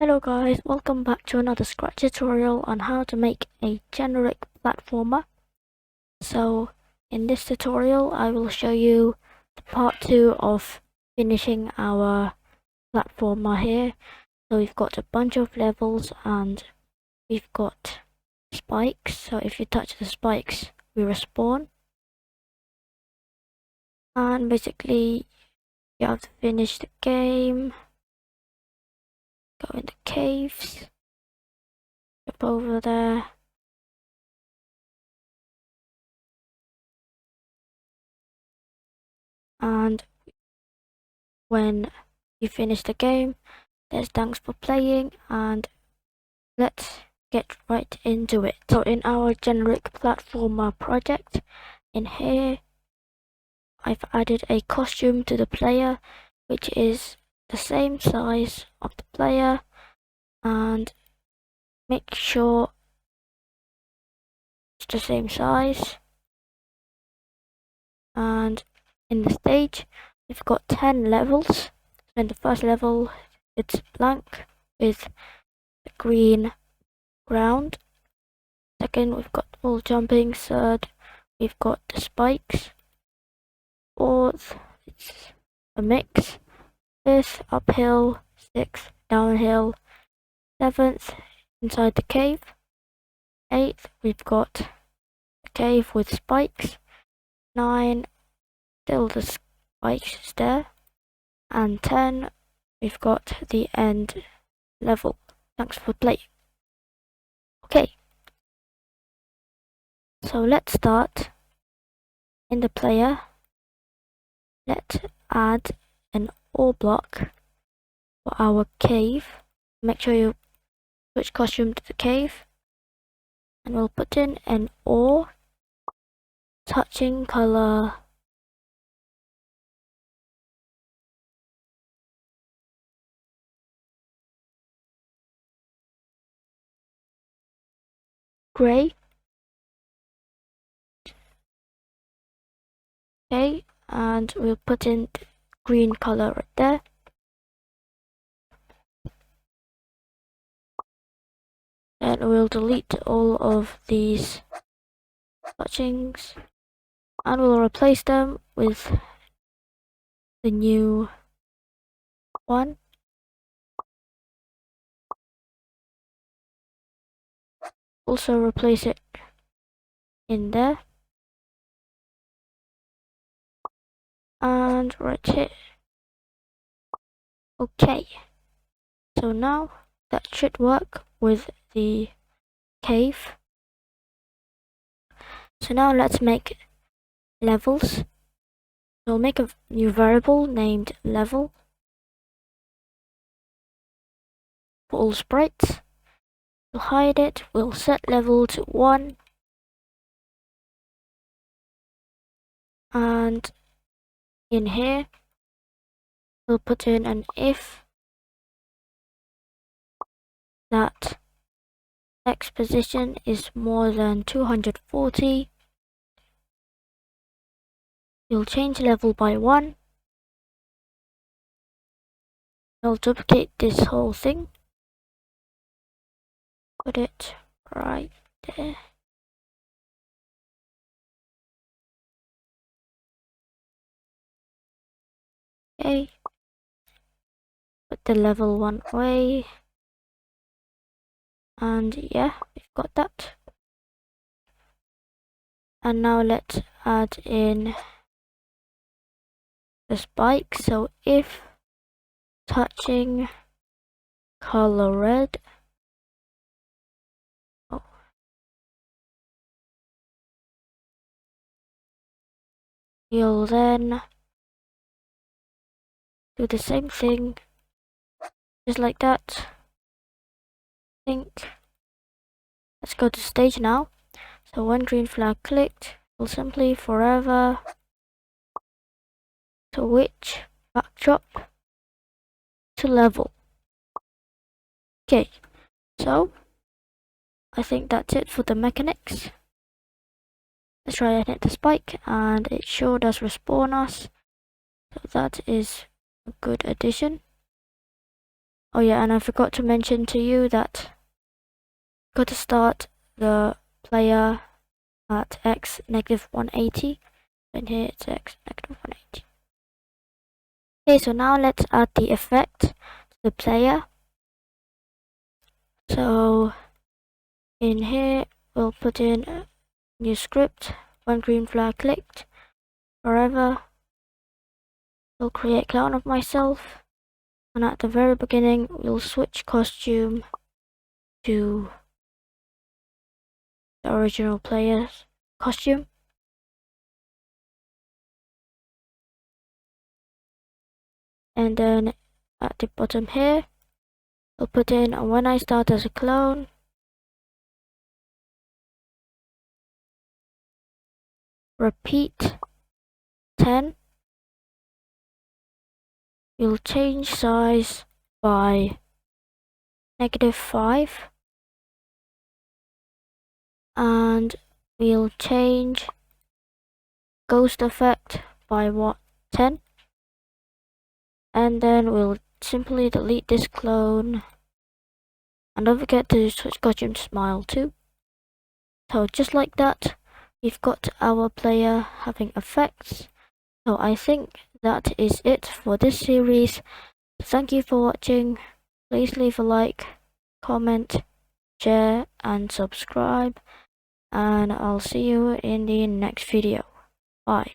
Hello guys, welcome back to another Scratch tutorial on how to make a generic platformer. So in this tutorial I will show you the part 2 of finishing our platformer here. So we've got a bunch of levels and we've got spikes, so if you touch the spikes we respawn. And basically you have to finish the game, go in the caves, jump over there. And when you finish the game, there's thanks for playing, and let's get right into it. So in our generic platformer project, in here I've added a costume to the player which is the same size of the player, and make sure it's the same size. And in the stage we've got 10 levels. So in the first level it's blank with the green ground. Second, we've got wall jumping. Third, we've got the spikes. Fourth, it's a mix. Fifth, uphill. Sixth, downhill. Seventh, inside the cave. Eighth, we've got a cave with spikes. 9, still the spikes there. And 10, we've got the end level. Thanks for playing. Okay, so let's start. In the player, let's add an ore block for our cave. Make sure you switch costume to the cave, and we'll put in an ore touching color gray. Okay, and we'll put in green color right there. And we'll delete all of these touchings and we'll replace them with the new one. Also replace it in there. And right here. Okay, so now that should work with the cave. So now let's make levels. We'll make a new variable named level for all sprites. We'll hide it, we'll set level to 1, and in here we'll put in an if that x position is more than 240. We'll change level by 1. We'll duplicate this whole thing, put it right there. Okay, put the level 1 away, and yeah, we've got that. And now let's add in the spike. So if touching color red, you'll then do the same thing, just like that. Let's go to stage now. So when green flag clicked, we'll simply forever switch backdrop to level. Okay, so I think that's it for the mechanics. Let's try and hit the spike, and it sure does respawn us. So that is a good addition. Oh yeah, and I forgot to mention to you that got to start the player at x negative 180, and here it's x negative 180. Okay, so now let's add the effect to the player. So in here we'll put in a new script. One green flag clicked. Forever. We'll create clone of myself, and at the very beginning we'll switch costume to the original player's costume. And then at the bottom here we'll put in when I start as a clone, repeat 10. We'll change size by -5, and we'll change ghost effect by 10, and then we'll simply delete this clone, and don't forget to switch costume to smile too. So just like that, we've got our player having effects. So I think that is it for this series. Thank you for watching. Please leave a like, comment, share and subscribe, and I'll see you in the next video. Bye.